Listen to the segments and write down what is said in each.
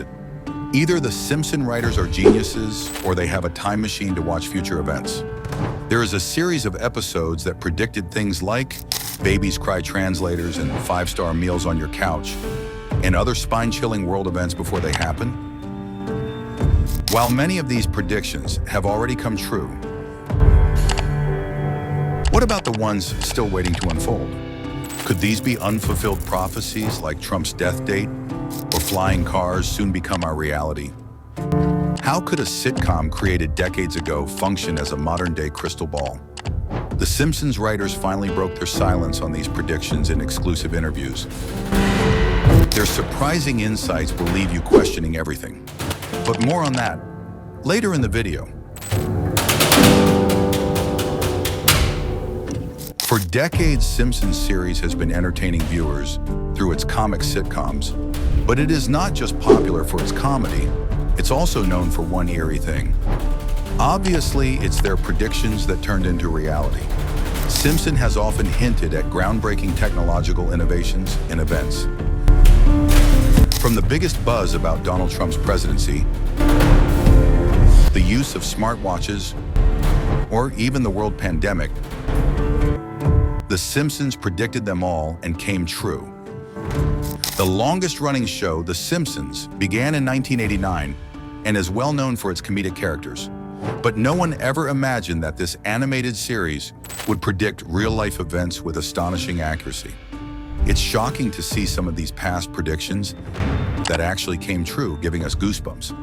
it. Either the Simpson writers are geniuses or they have a time machine to watch future events. There is a series of episodes that predicted things like babies cry translators and 5-star meals on your couch, and other spine-chilling world events before they happen. While many of these predictions have already come true, what about the ones still waiting to unfold? Could these be unfulfilled prophecies like Trump's death date or flying cars soon become our reality? How could a sitcom created decades ago function as a modern-day crystal ball? The Simpsons writers finally broke their silence on these predictions in exclusive interviews. Their surprising insights will leave you questioning everything. But more on that later in the video. For decades, Simpsons series has been entertaining viewers through its comic sitcoms, but it is not just popular for its comedy, it's also known for one eerie thing. Obviously, it's their predictions that turned into reality. Simpson has often hinted at groundbreaking technological innovations in events. From the biggest buzz about Donald Trump's presidency, the use of smartwatches, or even the world pandemic, The Simpsons predicted them all and came true. The longest-running show, The Simpsons, began in 1989 and is well known for its comedic characters. But no one ever imagined that this animated series would predict real-life events with astonishing accuracy. It's shocking to see some of these past predictions that actually came true, giving us goosebumps.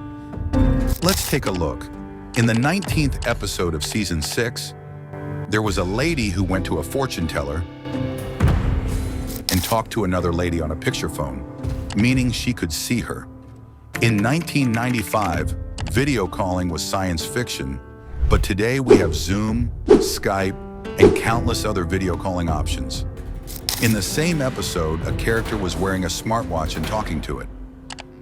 Let's take a look. In the 19th episode of Season 6, there was a lady who went to a fortune teller and talked to another lady on a picture phone, meaning she could see her. In 1995, video calling was science fiction, but today we have Zoom, Skype, and countless other video calling options. In the same episode, a character was wearing a smartwatch and talking to it.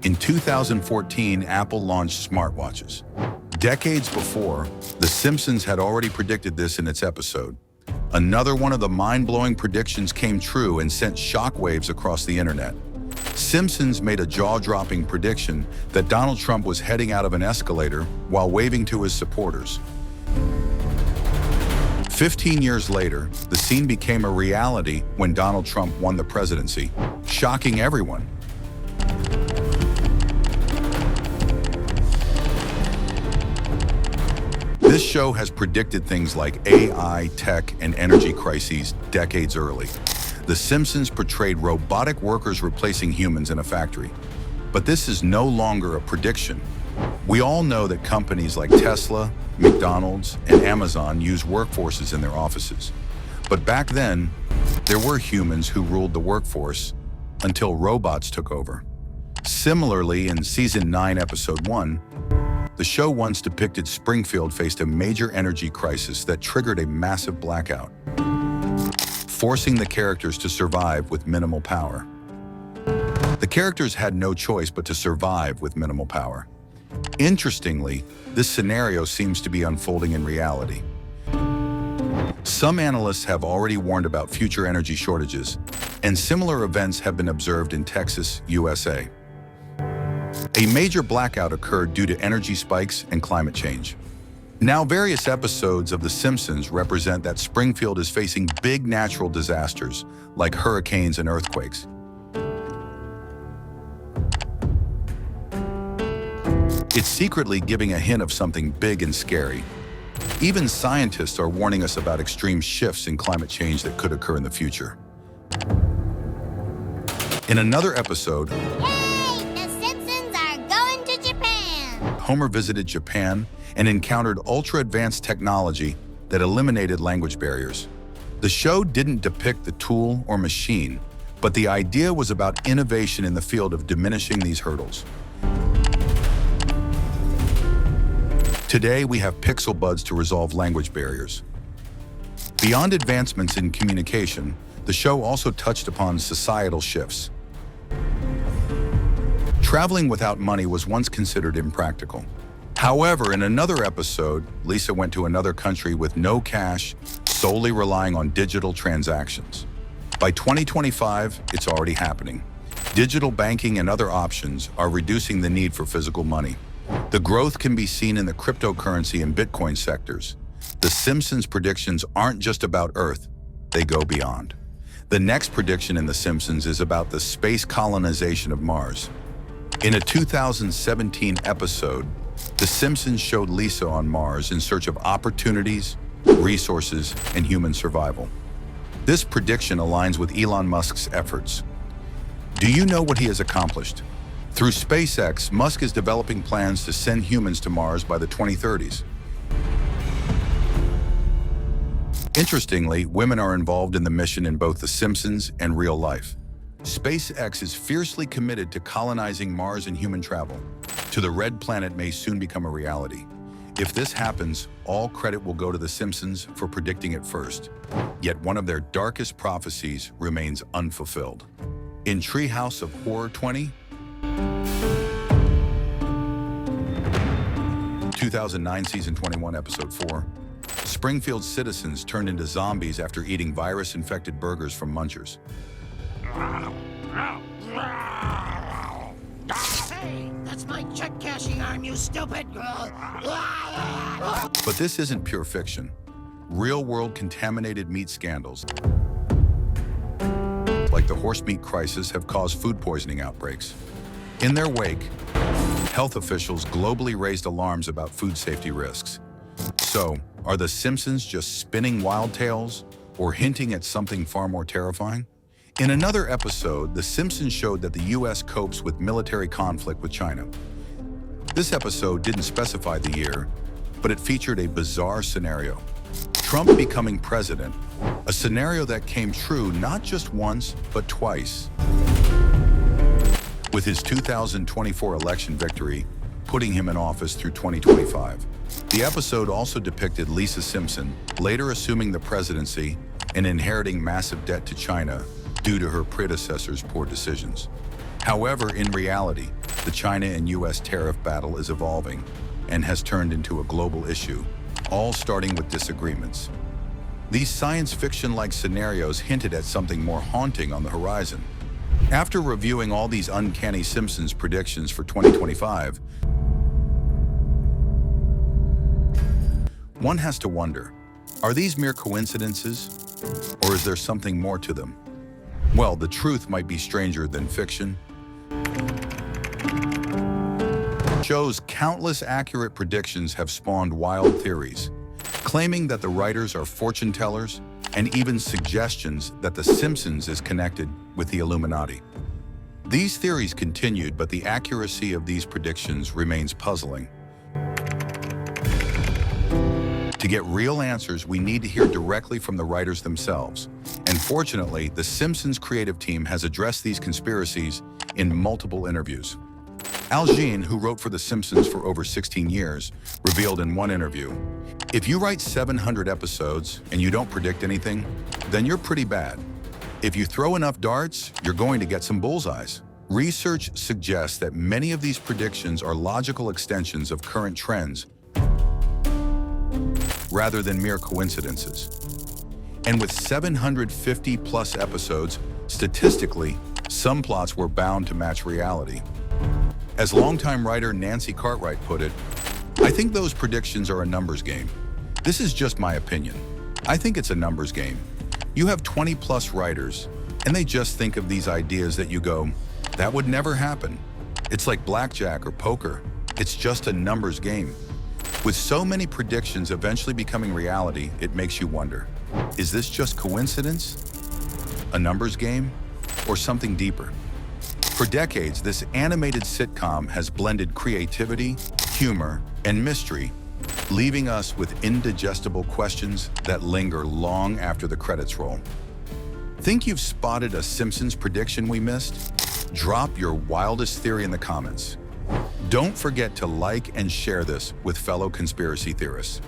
In 2014, Apple launched smartwatches. Decades before, The Simpsons had already predicted this in its episode. Another one of the mind-blowing predictions came true and sent shockwaves across the internet. Simpsons made a jaw-dropping prediction that Donald Trump was heading out of an escalator while waving to his supporters. 15 years later, the scene became a reality when Donald Trump won the presidency, shocking everyone. This show has predicted things like AI, tech, and energy crises decades early. The Simpsons portrayed robotic workers replacing humans in a factory. But this is no longer a prediction. We all know that companies like Tesla, McDonald's, and Amazon use workforces in their offices. But back then, there were humans who ruled the workforce until robots took over. Similarly, in Season 9, Episode 1, the show once depicted Springfield faced a major energy crisis that triggered a massive blackout, forcing the characters to survive with minimal power. The characters had no choice but to survive with minimal power. Interestingly, this scenario seems to be unfolding in reality. Some analysts have already warned about future energy shortages, and similar events have been observed in Texas, USA. A major blackout occurred due to energy spikes and climate change. Now, various episodes of The Simpsons represent that Springfield is facing big natural disasters like hurricanes and earthquakes. It's secretly giving a hint of something big and scary. Even scientists are warning us about extreme shifts in climate change that could occur in the future. In another episode, Homer visited Japan and encountered ultra-advanced technology that eliminated language barriers. The show didn't depict the tool or machine, but the idea was about innovation in the field of diminishing these hurdles. Today, we have pixel buds to resolve language barriers. Beyond advancements in communication, the show also touched upon societal shifts. Traveling without money was once considered impractical. However, in another episode, Lisa went to another country with no cash, solely relying on digital transactions. By 2025, it's already happening. Digital banking and other options are reducing the need for physical money. The growth can be seen in the cryptocurrency and Bitcoin sectors. The Simpsons predictions aren't just about Earth, they go beyond. The next prediction in The Simpsons is about the space colonization of Mars. In a 2017 episode, The Simpsons showed Lisa on Mars in search of opportunities, resources, and human survival. This prediction aligns with Elon Musk's efforts. Do you know what he has accomplished? Through SpaceX, Musk is developing plans to send humans to Mars by the 2030s. Interestingly, women are involved in the mission in both The Simpsons and real life. SpaceX is fiercely committed to colonizing Mars and human travel. To the Red Planet may soon become a reality. If this happens, all credit will go to The Simpsons for predicting it first. Yet one of their darkest prophecies remains unfulfilled. In Treehouse of Horror 2009 Season 21, Episode 4, Springfield citizens turned into zombies after eating virus-infected burgers from munchers. Hey, that's my check cashing arm, you stupid! But this isn't pure fiction. Real-world contaminated meat scandals, like the horse meat crisis, have caused food poisoning outbreaks. In their wake, health officials globally raised alarms about food safety risks. So, are The Simpsons just spinning wild tales or hinting at something far more terrifying? In another episode, The Simpsons showed that the US copes with military conflict with China. This episode didn't specify the year, but it featured a bizarre scenario. Trump becoming president, a scenario that came true not just once, but twice. With his 2024 election victory, putting him in office through 2025. The episode also depicted Lisa Simpson later assuming the presidency and inheriting massive debt to China due to her predecessor's poor decisions. However, in reality, the China and US tariff battle is evolving and has turned into a global issue, all starting with disagreements. These science fiction-like scenarios hinted at something more haunting on the horizon. After reviewing all these uncanny Simpsons predictions for 2025, one has to wonder, are these mere coincidences, or is there something more to them? Well, the truth might be stranger than fiction. Show's countless accurate predictions have spawned wild theories, claiming that the writers are fortune tellers and even suggestions that The Simpsons is connected with the Illuminati. These theories continued, but the accuracy of these predictions remains puzzling. To get real answers, we need to hear directly from the writers themselves. And fortunately, The Simpsons creative team has addressed these conspiracies in multiple interviews. Al Jean, who wrote for The Simpsons for over 16 years, revealed in one interview, "If you write 700 episodes and you don't predict anything, then you're pretty bad. If you throw enough darts, you're going to get some bullseyes." Research suggests that many of these predictions are logical extensions of current trends rather than mere coincidences. And with 750 plus episodes, statistically, some plots were bound to match reality. As longtime writer Nancy Cartwright put it, "I think those predictions are a numbers game. This is just my opinion. I think it's a numbers game. You have 20 plus writers, and they just think of these ideas that you go, that would never happen. It's like blackjack or poker. It's just a numbers game." With so many predictions eventually becoming reality, it makes you wonder, is this just coincidence, a numbers game, or something deeper? For decades, this animated sitcom has blended creativity, humor, and mystery, leaving us with indigestible questions that linger long after the credits roll. Think you've spotted a Simpsons prediction we missed? Drop your wildest theory in the comments. Don't forget to like and share this with fellow conspiracy theorists.